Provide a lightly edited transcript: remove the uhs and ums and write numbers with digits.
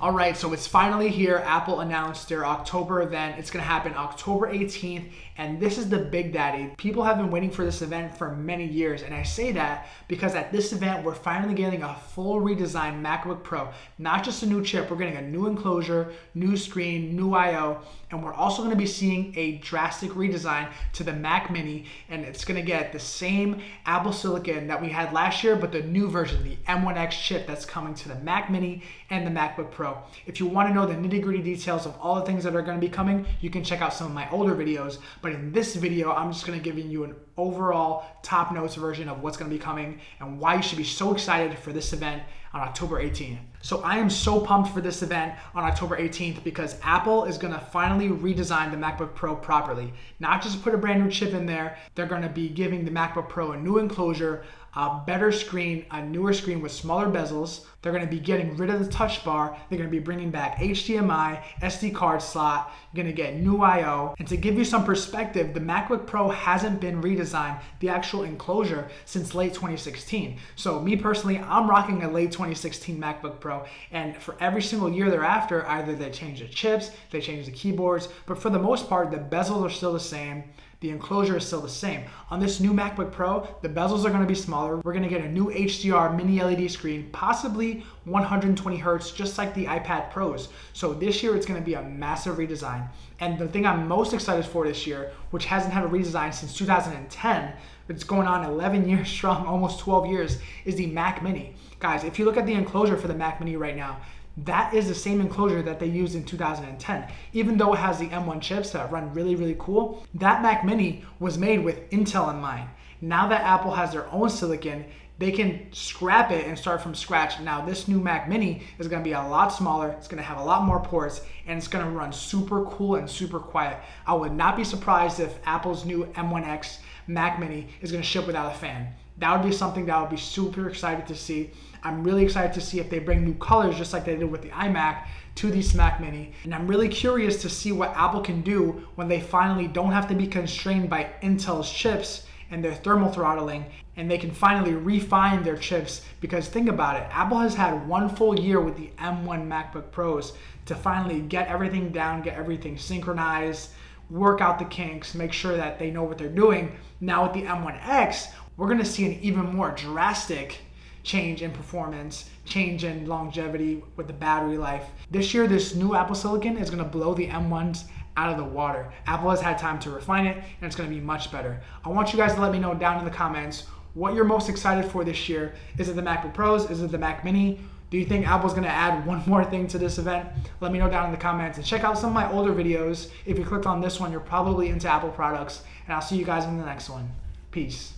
All right, so it's finally here. Apple announced their October event. It's gonna happen October 18th, and this is the big daddy. People have been waiting for this event for many years, and I say that because at this event, we're finally getting a full redesigned MacBook Pro. Not just a new chip, we're getting a new enclosure, new screen, new I/O, and we're also gonna be seeing a drastic redesign to the Mac Mini, and it's gonna get the same Apple Silicon that we had last year, but the new version, the M1X chip that's coming to the Mac Mini and the MacBook Pro. If you want to know the nitty-gritty details of all the things that are going to be coming, you can check out some of my older videos. But in this video, I'm just going to give you an overall top notes version of what's going to be coming and why you should be so excited for this event on October 18th. So I am so pumped for this event on October 18th because Apple is going to finally redesign the MacBook Pro properly. Not just put a brand new chip in there, they're going to be giving the MacBook Pro a new enclosure, a better screen, a newer screen with smaller bezels. They're going to be getting rid of the touch bar. They're going to be bringing back HDMI, SD card slot. You're going to get new I/O. And to give you some perspective, the MacBook Pro hasn't been redesigned, the actual enclosure, since late 2016. So me personally, I'm rocking a late 2016 MacBook Pro. And for every single year thereafter, either they change the chips, they change the keyboards, but for the most part, the bezels are still the same. The enclosure is still the same. On this new MacBook Pro, the bezels are going to be smaller. We're going to get a new HDR mini LED screen, possibly 120 hertz, just like the iPad Pros. So this year, it's going to be a massive redesign. And the thing I'm most excited for this year, which hasn't had a redesign since 2010, it's going on 11 years strong, almost 12 years, is the Mac Mini. Guys, if you look at the enclosure for the Mac Mini right now, that is the same enclosure that they used in 2010. Even though it has the M1 chips that run really, really cool, that Mac Mini was made with Intel in mind. Now that Apple has their own silicon, they can scrap it and start from scratch. Now this new Mac Mini is gonna be a lot smaller, it's gonna have a lot more ports, and it's gonna run super cool and super quiet. I would not be surprised if Apple's new M1X Mac Mini is gonna ship without a fan. That would be something that I would be super excited to see. I'm really excited to see if they bring new colors, just like they did with the iMac, to the Mac Mini. And I'm really curious to see what Apple can do when they finally don't have to be constrained by Intel's chips and their thermal throttling, and they can finally refine their chips. Because think about it, Apple has had one full year with the M1 MacBook Pros to finally get everything down, get everything synchronized, work out the kinks, make sure that they know what they're doing. Now with the M1X, we're gonna see an even more drastic change in performance, change in longevity with the battery life. This year, this new Apple Silicon is gonna blow the M1s out of the water. Apple has had time to refine it, and it's gonna be much better. I want you guys to let me know down in the comments what you're most excited for this year. Is it the MacBook Pros? Is it the Mac Mini? Do you think Apple's gonna add one more thing to this event? Let me know down in the comments, and check out some of my older videos. If you clicked on this one, you're probably into Apple products, and I'll see you guys in the next one. Peace.